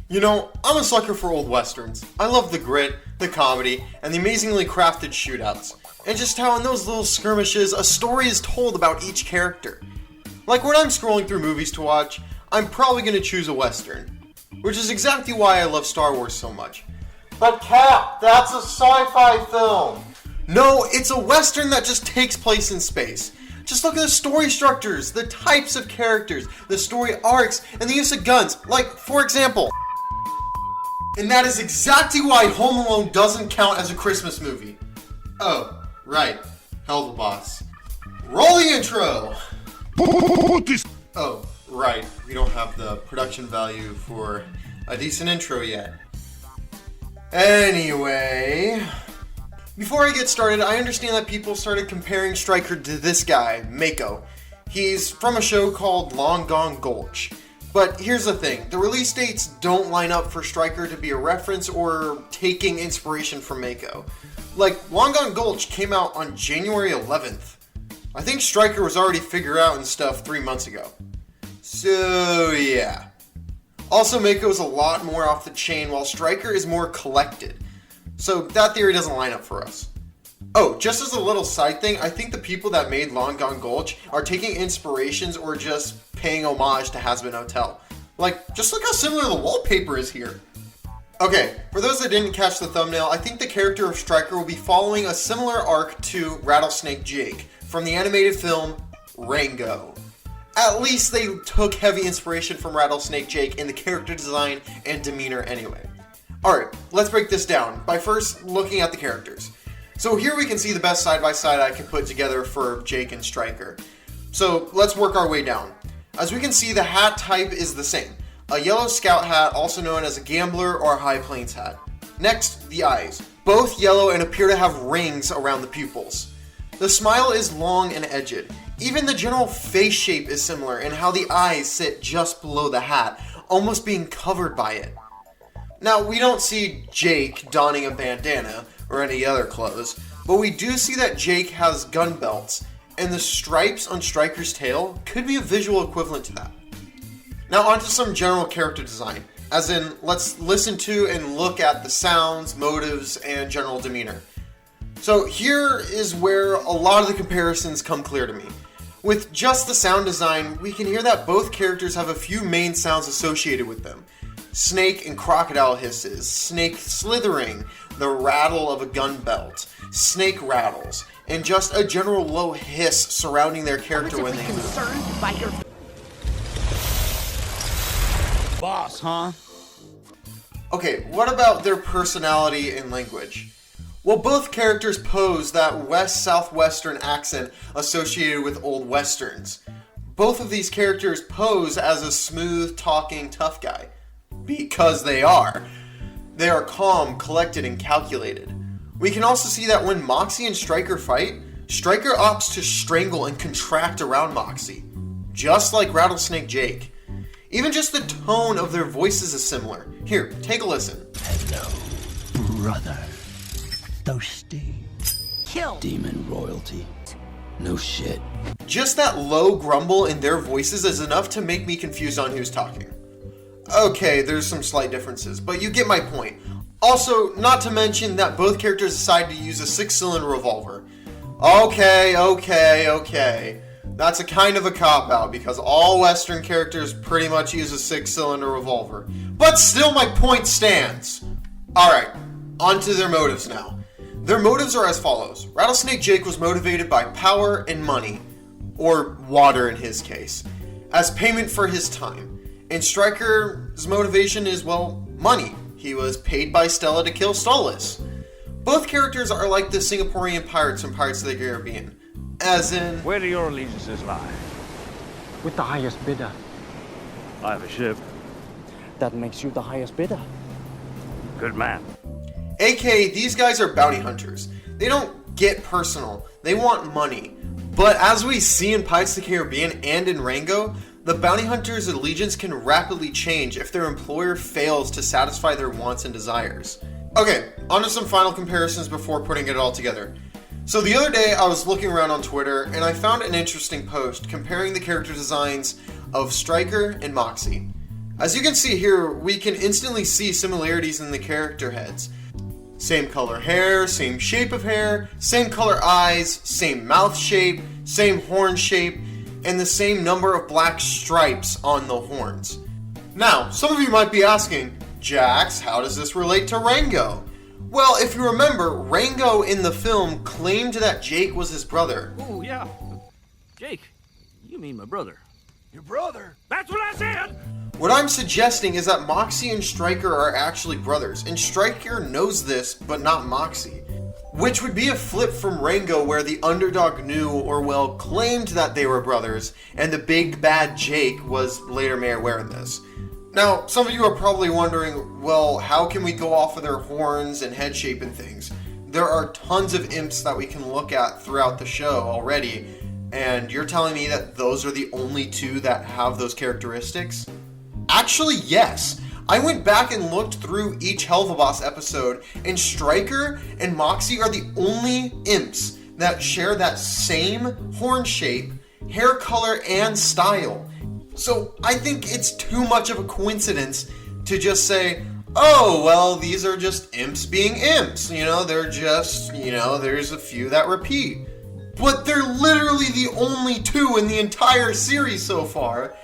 You know, I'm a sucker for old westerns. I love the grit, the comedy, and the amazingly crafted shootouts. And just how in those little skirmishes, a story is told about each character. Like when I'm scrolling through movies to watch, I'm probably going to choose a western. Which is exactly why I love Star Wars so much. But Cap, that's a sci-fi film! No, it's a western that just takes place in space. Just look at the story structures, the types of characters, the story arcs, and the use of guns. Like, for example... And that is exactly why Home Alone doesn't count as a Christmas movie. Oh, right. Helluva boss. Roll the intro! Oh, right. We don't have the production value for a decent intro yet. Anyway... Before I get started, I understand that people started comparing Stryker to this guy, Mako. He's from a show called Long Gone Gulch. But here's the thing, the release dates don't line up for Stryker to be a reference or taking inspiration from Mako. Like, Long Gone Gulch came out on January 11th. I think Stryker was already figured out and stuff 3 months ago. So, yeah. Also, Mako is a lot more off the chain, while Stryker is more collected. So that theory doesn't line up for us. Oh, just as a little side thing, I think the people that made Long Gone Gulch are taking inspirations or just paying homage to Hazbin Hotel. Like, just look how similar the wallpaper is here. Okay, for those that didn't catch the thumbnail, I think the character of Stryker will be following a similar arc to Rattlesnake Jake from the animated film Rango. At least they took heavy inspiration from Rattlesnake Jake in the character design and demeanor anyway. Alright, let's break this down by first looking at the characters. So here we can see the best side-by-side I can put together for Jake and Stryker. So let's work our way down. As we can see, the hat type is the same. A yellow scout hat, also known as a gambler or a high plains hat. Next, the eyes. Both yellow and appear to have rings around the pupils. The smile is long and edged. Even the general face shape is similar in how the eyes sit just below the hat, almost being covered by it. Now, we don't see Jake donning a bandana or any other clothes, but we do see that Jake has gun belts, and the stripes on Stryker's tail could be a visual equivalent to that. Now onto some general character design, as in let's listen to and look at the sounds, motives, and general demeanor. So here is where a lot of the comparisons come clear to me. With just the sound design, we can hear that both characters have a few main sounds associated with them. Snake and crocodile hisses, snake slithering, the rattle of a gun belt, snake rattles, and just a general low hiss surrounding their character when they move. By your boss, huh? Okay, what about their personality and language? Well, both characters pose that west-southwestern accent associated with old westerns. Both of these characters pose as a smooth-talking tough guy. Because they are. They are calm, collected, and calculated. We can also see that when Moxie and Stryker fight, Stryker opts to strangle and contract around Moxie, just like Rattlesnake Jake. Even just the tone of their voices is similar. Here, take a listen. Hello, brother. Thirsty. kill. Demon royalty. No shit. Just that low grumble in their voices is enough to make me confused on who's talking. Okay, there's some slight differences, but you get my point. Also, not to mention that both characters decide to use a 6-cylinder revolver. Okay. That's a kind of a cop-out, because all Western characters pretty much use a 6-cylinder revolver. But still, my point stands. Alright, on to their motives now. Their motives are as follows. Rattlesnake Jake was motivated by power and money, or water in his case, as payment for his time. And Stryker's motivation is, well, money. He was paid by Stella to kill Stolas. Both characters are like the Singaporean pirates from Pirates of the Caribbean. As in... Where do your allegiances lie? With the highest bidder. I have a ship. That makes you the highest bidder. Good man. AKA, these guys are bounty hunters. They don't get personal. They want money. But as we see in Pirates of the Caribbean and in Rango, the bounty hunter's allegiance can rapidly change if their employer fails to satisfy their wants and desires. Okay, on to some final comparisons before putting it all together. So the other day I was looking around on Twitter and I found an interesting post comparing the character designs of Stryker and Moxie. As you can see here, we can instantly see similarities in the character heads. Same color hair, same shape of hair, same color eyes, same mouth shape, same horn shape, and the same number of black stripes on the horns. Now, some of you might be asking, Jax, how does this relate to Rango? Well, if you remember, Rango in the film claimed that Jake was his brother. Oh, yeah. Jake, you mean my brother. Your brother? That's what I said! What I'm suggesting is that Moxie and Stryker are actually brothers, and Stryker knows this, but not Moxie. Which would be a flip from Rango, where the underdog knew, or well, claimed that they were brothers, and the big bad Jake was later made aware of this. Now, some of you are probably wondering, well, how can we go off of their horns and head shape and things? There are tons of imps that we can look at throughout the show already, and you're telling me that those are the only two that have those characteristics? Actually, yes. I went back and looked through each Helluva Boss episode, and Stryker and Moxie are the only imps that share that same horn shape, hair color, and style. So I think it's too much of a coincidence to just say, oh, well, these are just imps being imps. They're just, there's a few that repeat. But they're literally the only two in the entire series so far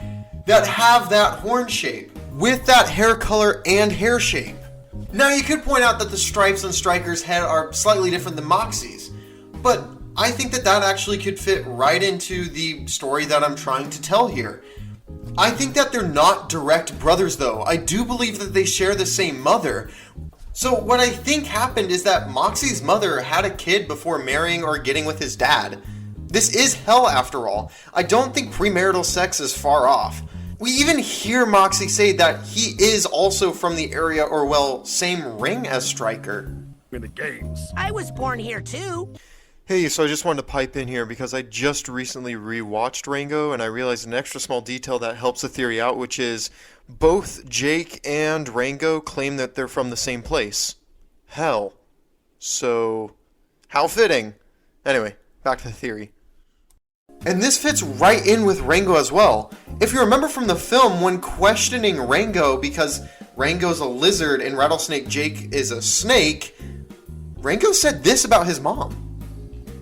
that have that horn shape, with that hair color and hair shape. Now you could point out that the stripes on Stryker's head are slightly different than Moxie's, but I think that actually could fit right into the story that I'm trying to tell here. I think that they're not direct brothers though. I do believe that they share the same mother. So what I think happened is that Moxie's mother had a kid before marrying or getting with his dad. This is hell after all. I don't think premarital sex is far off. We even hear Moxie say that he is also from the area, or well, same ring as Stryker. In the games. I was born here too. Hey, so I just wanted to pipe in here because I just recently rewatched Rango and I realized an extra small detail that helps the theory out, which is both Jake and Rango claim that they're from the same place. Hell. So, how fitting. Anyway, back to the theory. And this fits right in with Rango as well. If you remember from the film, when questioning Rango because Rango's a lizard and Rattlesnake Jake is a snake, Rango said this about his mom.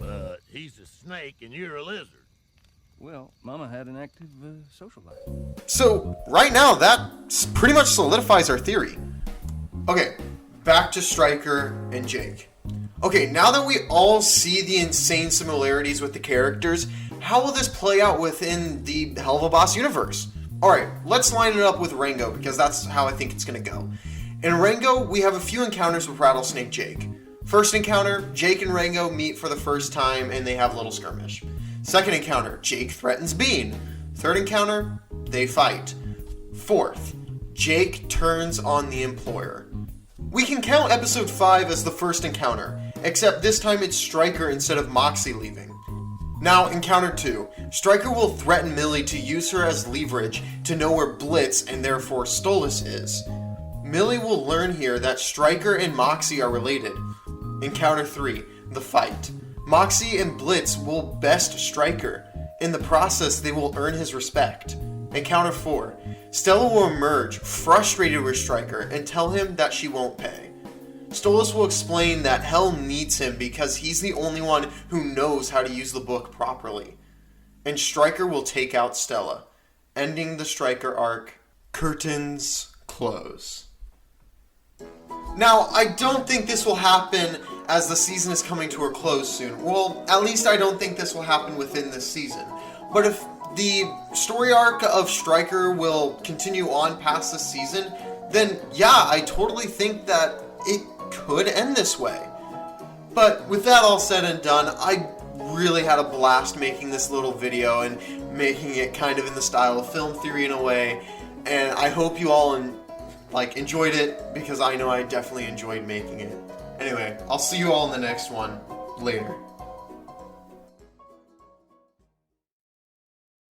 But he's a snake and you're a lizard. Well, Mama had an active social life. So, right now, that pretty much solidifies our theory. Okay, back to Stryker and Jake. Okay, now that we all see the insane similarities with the characters, how will this play out within the Helluva Boss universe? Alright, let's line it up with Rango, because that's how I think it's going to go. In Rango, we have a few encounters with Rattlesnake Jake. First encounter, Jake and Rango meet for the first time and they have a little skirmish. Second encounter, Jake threatens Bean. Third encounter, they fight. Fourth, Jake turns on the employer. We can count episode 5 as the first encounter, except this time it's Stryker instead of Moxie leaving. Now, encounter 2, Stryker will threaten Millie to use her as leverage to know where Blitz and therefore Stolas is. Millie will learn here that Stryker and Moxie are related. Encounter 3, the fight. Moxie and Blitz will best Stryker. In the process, they will earn his respect. Encounter 4, Stella will emerge, frustrated with Stryker, and tell him that she won't pay. Stolas will explain that Hell needs him because he's the only one who knows how to use the book properly. And Stryker will take out Stella, ending the Stryker arc. Curtains close. Now, I don't think this will happen as the season is coming to a close soon. Well, at least I don't think this will happen within this season. But if the story arc of Stryker will continue on past this season, then yeah, I totally think that it could end this way. But with that all said and done, I really had a blast making this little video and making it kind of in the style of film theory in a way. And I hope you all enjoyed it, because I know I definitely enjoyed making it. Anyway, I'll see you all in the next one. Later.